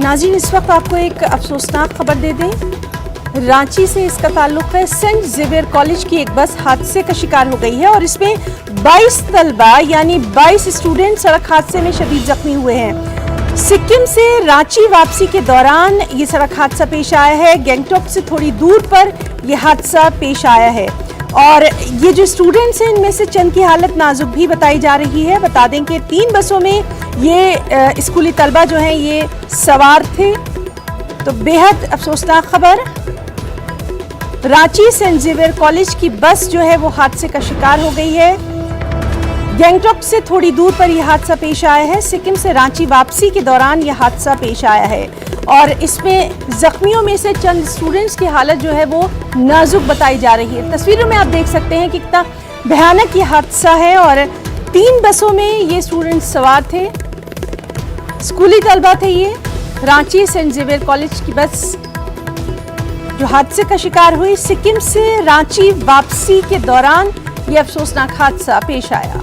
नाज़रीन, इस वक्त आपको एक अफसोसनाक खबर दे दें। रांची से इसका ताल्लुक है। सेंट जेवियर कॉलेज की एक बस हादसे का शिकार हो गई है और इसमें 22 तलबा यानी 22 स्टूडेंट सड़क हादसे में शदीद जख्मी हुए हैं। सिक्किम से रांची वापसी के दौरान ये सड़क हादसा पेश आया है। गैंगटॉक से थोड़ी दूर पर यह हादसा पेश आया है और ये जो स्टूडेंट्स हैं इनमें से चंद की हालत नाजुक भी बताई जा रही है। बता दें कि 3 बसों में ये स्कूली तलबा जो हैं ये सवार थे। तो बेहद अफसोसनाक खबर, रांची सेंट जेवियर कॉलेज की बस जो है वो हादसे का शिकार हो गई है। गैंगटॉक से थोड़ी दूर पर यह हादसा पेश आया है। सिक्किम से रांची वापसी के दौरान यह हादसा पेश आया है और इसमें जख्मियों में से चंद स्टूडेंट्स की हालत जो है वो नाजुक बताई जा रही है। तस्वीरों में आप देख सकते हैं कि कितना भयानक ये हादसा है और 3 बसों में ये स्टूडेंट्स सवार थे, स्कूली तलबा थे। ये रांची सेंट जेवियर कॉलेज की बस जो हादसे का शिकार हुई, सिक्किम से रांची वापसी के दौरान ये अफसोसनाक हादसा पेश आया।